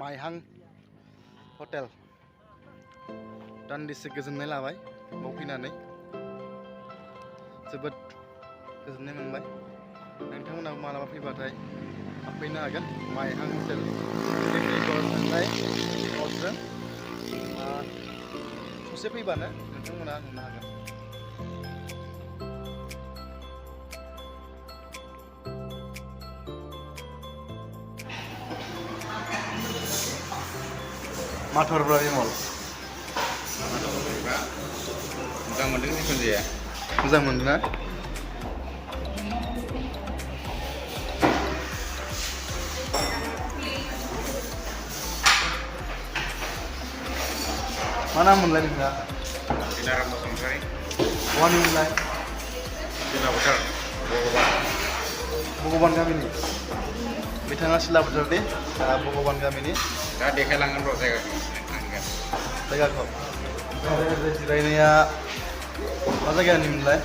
माइहां hotel दान्दिसे गोजोननाय लाबाय बाव फैनानै जोबोद गोजोननाय मोनबाय। नोंथांमोनाबो मालाबा फैबाथाय हाबफैनो हागोन माइहां हटेल थांनाय न'जों ससे फैबानो नोंथांमोना नुनो हागोन। माथुरब्रा बिमल मोजां मोनदों जिखुनु जाया मोजां मोनदों ना? मा नाम मोनलाय नोंथाङा? दिनाराम बसुमतारी। बहानिमोनलाय? सिला बोथार भगबान गामिनि बिथाङा सिला बोथोरनि भगबान गामिनि दा देखायलांगोन र' जायगाखौ जिरायनाया मा जायगानिमोनलाय?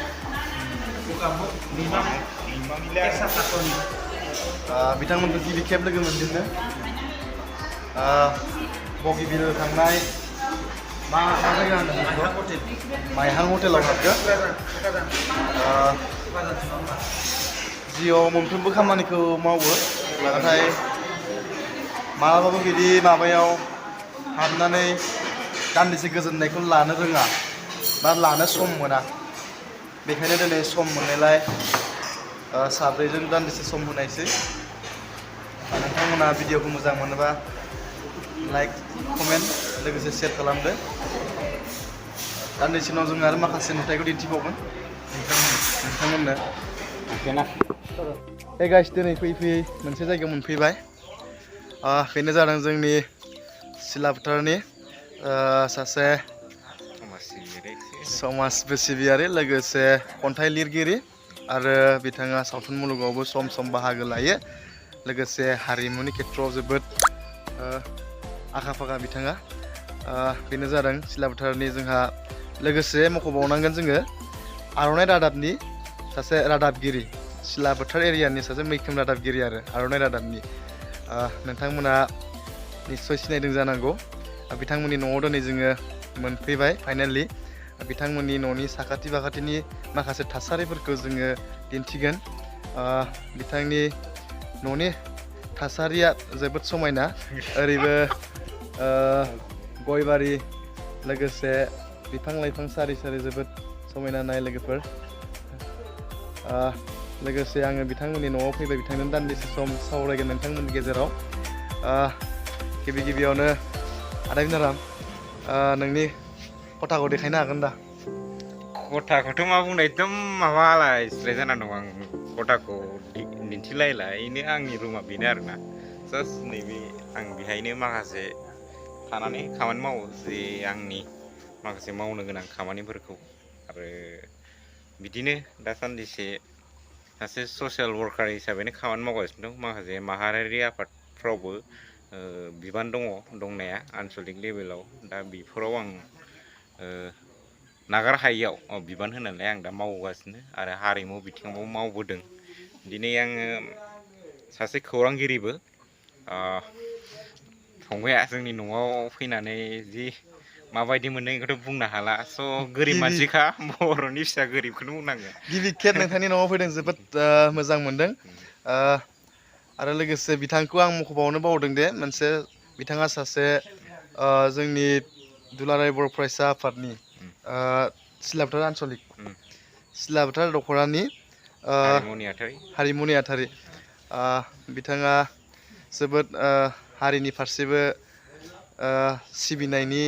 बिथांमोनखौ गिबि खेब लोगो मोनदोंनो बगिबिल थांनाय मा जायगा होनदों? माइहां हटेलाव हाबदो। जिउआव मोनफ्रोमबो खामानिखौ मावो नाथाय मालाबाबो बिदि माबायाव हाबनानै दान्दिसे गोजोननायखौ लानो रोङा बा लानो सम मोना। बेखायनो दिनै सम मोननायलाय साब्रैजों दान्दिसे सम होनायसै। नोंथांमोना भिडिअखौ मोजां मोनोबा लाइक कमेन्ट लोगोसे शेयार खालामदो। दान्दिसे उनाव जों आरो माखासे नुथायखौ दिन्थिबावगोन नोंथांमोननो। हे गाइस दिनै फैयै मोनसे जायगायाव मोनफैबाय। बेनो जादों जोंनि सिला बोथोरनि सासे समाज सिबियारि लोगोसे खन्थाइ लिरगिरि आरो बिथाङा सावथुन मुलुगावबो सम सम बाहागो लायो। लोगोसे हारिमुनि खेथ्रआव जोबोद आखा फाखा बिथाङा। बेनो जादों सिला बोथोरनि जोंहा लोगोसे मख'बावनांगोन जोङो आर'नाइ रादाबनि सासे रादाबगिरि, सिला बोथोर एरियानि सासे मैखोम रादाबगिरि आरो आर'नाइ रादाबनि। नोंथांमोना निस्सय सिनायदों जानांगौ। बिथांमोननि न'आव दिनै जोङो मोनफैबाय फाइनालि। बिथांमोननि न'नि साखाथि फाखाथिनि माखासे थासारिफोरखौ जोङो दिन्थिगोन। बिथांनि न'नि थासारिया जोबोद समायना। ओरैबो गयबारि लोगोसे बिफां लाइफां सारि सारि जोबोद समायना नाय लोगोफोर। लोगोसे आङो बिथांमोननि न'आव फैबाय बिथांजों दान्दिसे सम सावरायगोन नोंथांमोननि गेजेराव। गिबियावनो आदा बिनाराम नोंनि खथाखौ देखायनो हागोन दा? खथाखौथ' मा बुंनो एकदम माबालाय सिलाय जाना दं। आं खथाखौ दिन्थिलायला बेनो आंनि रुमा बेनो आरोना। जास्ट नैबे आं बेहायनो माखासे थानानै खामानि मावो जे आंनि माखासे मावनो गोनां खामानिफोरखौ। आरो बिदिनो दासान्दिसे सासे ससियेल वार्कार हिसाबैनो खामानि मावगासिनो दं। माखासे माहारियारि आफादफ्रावबो बिबान दङ दंनाया आनसलिक लेभेलाव। दा बेफोराव आं नागार हायियाव बिबान होनानै आं दा मावगासिनो आरो हारिमु बिथिङावबो मावबोदों। दिनै आङो सासे खौरांगिरिबो। फंबाया जोंनि न'आव फैनानै जि माबायदि मोनदों बेखौथ' बुंनो हाला। स' गोरिब मानसिखा बर'नि फिसा गोरिबखौनो बुंनांगोन। गिबि खेब नोंथांनि न'आव फैदों जोबोद मोजां मोनदों। आरो लोगोसे बिथांखौ आं मख'बावनो बावदों दे मोनसे बिथाङा सासे जोंनि दुलाराय बर' फरायसा आफादनि सिला बोथोर आनसलिक सिला बोथोर दख'रानि हारिमु नेहाथारि। बिथाङा जोबोद हारिनि फारसेबो सिबिनायनि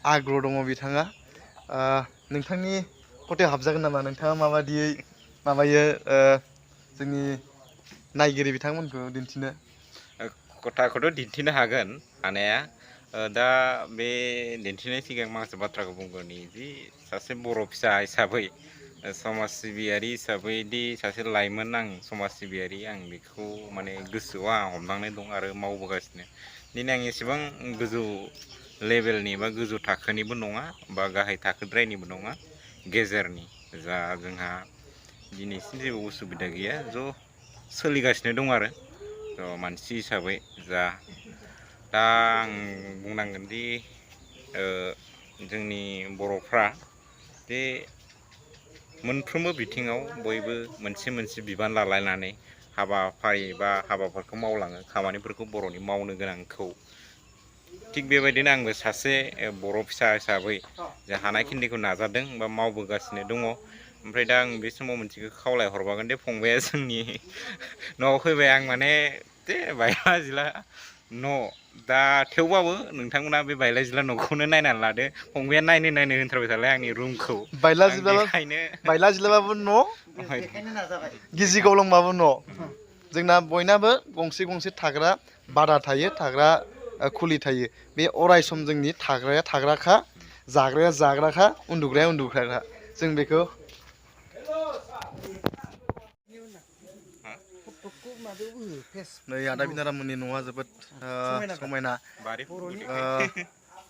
आग्रह दङ बिथाङा। नोंथांनि खथायाव हाबजागोन नामा? नोंथाङा माबायदियै माबायो जोंनि नायगिरि बिथांमोनखौ दिन्थिनो? खथाखौथ' दिन्थिनो हागोन हानाया। दा बे दिन्थिनाय सिगां माखासे बाथ्राखौ बुंग्रोनि जि सासे बर' फिसा हिसाबै समाज सिबियारि हिसाबै दि सासे लाइमोन आं समाज सिबियारि आं बेखौ माने गोसोआव आं हमदांनाय दं आरो मावबोगासिनो। दिनै आं एसेबां गोजौ लेभेलनि बा गोजौ थाखोनिबो नङा बा गाहाय थाखोद्रायनिबो नङा, गेजेरनि जा जोंहा दिनैसिम जेबो उसुबिदा गैया ज' सोलिगासिनो दं आरो। मानसि हिसाबै जा दा आं बुंनांगोन दि जोंनि बर'फ्रा जे मोनफ्रोमबो बिथिङाव बयबो मोनसे बिबान लालायनानै हाबाफारि बा हाबाफोरखौ मावलाङो खामानिफोरखौ बर'नि मावनो गोनांखौ थिग बेबायदिनो आंबो सासे बर' फिसा हिसाबै जे हानायखिनिखौ नाजादों बा मावबोगासिनो दङ। ओमफ्राय दा आं बे समाव मोनसेखौ खावलायहरबावगोन दे फंबाया जोंनि न'आव फैबाय आं माने दे बायला जिला न' दा थेवबाबो नोंथांमोना बे बायला जिला न'खौनो नायनानै लादो फंबाया नायनो होनथारबाय थालाय आंनि रुमखौ बायला आं जिलाबा बेखायनो बायला जिलाबाबो न' गिजि गब्लंबाबो न' जोंना बयनाबो गंसे गंसे थाग्रा बादा थायो थाग्रा खुलि थायो बे अराय सम जोंनि थाग्राया थाग्राखा जाग्राया जाग्राखा उन्दुग्राया उन्दुग्राखा जों बेखौ नै आदा बिनाराममोननि न'आ जोबोद समायना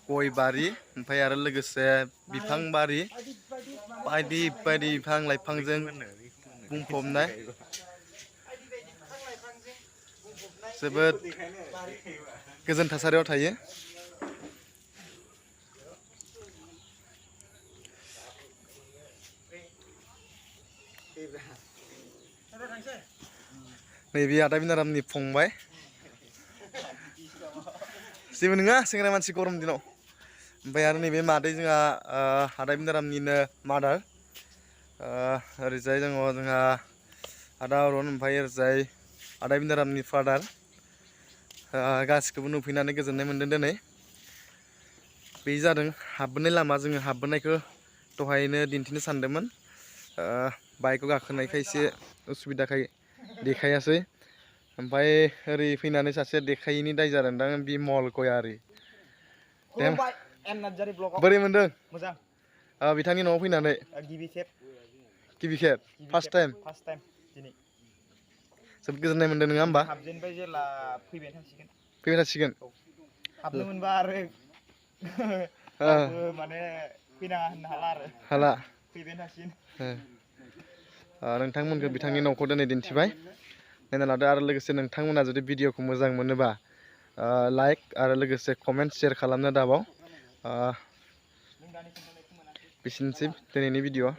गय बारि ओमफ्राय आरो लोगोसे बिफां बारि बायदि बिफां लाइफांजों बुंफबनाय जोबोद गोजोन थासारियाव थायो। नैबे आदा बिनारामनि फंबाय जेबो नङा सेंग्रा मानसि गरम दिनाव ओमफ्राय आरो नैबे मादै जोंहा आदा बिनारामनिनो मादार ओरैजाय दङ जोंहा आदा अरन ओमफ्राय ओरैजाय आदा बिनारामनि फादार गासिखौबो नुफैनानै गोजोननाय मोन्दों दिनै बे जादों हाबबोनाय लामा जोङो हाबबोनायखौ दहायनो दिन्थिनो सानदोंमोन बाइकआव गाखोनायखाय एसे उसुबिदाखाय देखायासै ओमफ्राय ओरै फैनानै सासे देखायैनि दाय जादों दां बिमल गयारि बोरै मोनदों मोजां बिथांनि न'आव फैनानै गिबि खेब फार्स्ट टाइम दिनै जोबोद गोजोननाय मोन्दों नङा होमबा हाबजेनबाय जेला फैबाय थासिगोन हाबनो मोनबा आरो माने फैनाङा होननो हाला फैबाय थासिगोन नोंथांमोनखौ बिथांनि न'खौ दिनै दिन्थिबाय नायना लादो आरो लोगोसे नोंथांमोना जुदि भिडिअखौ मोजां मोनोबा लाइक आरो लोगोसे कमेन्ट शेयार खालामनो दाबाव बिसिनोसै दिनैनि भिडिअ'।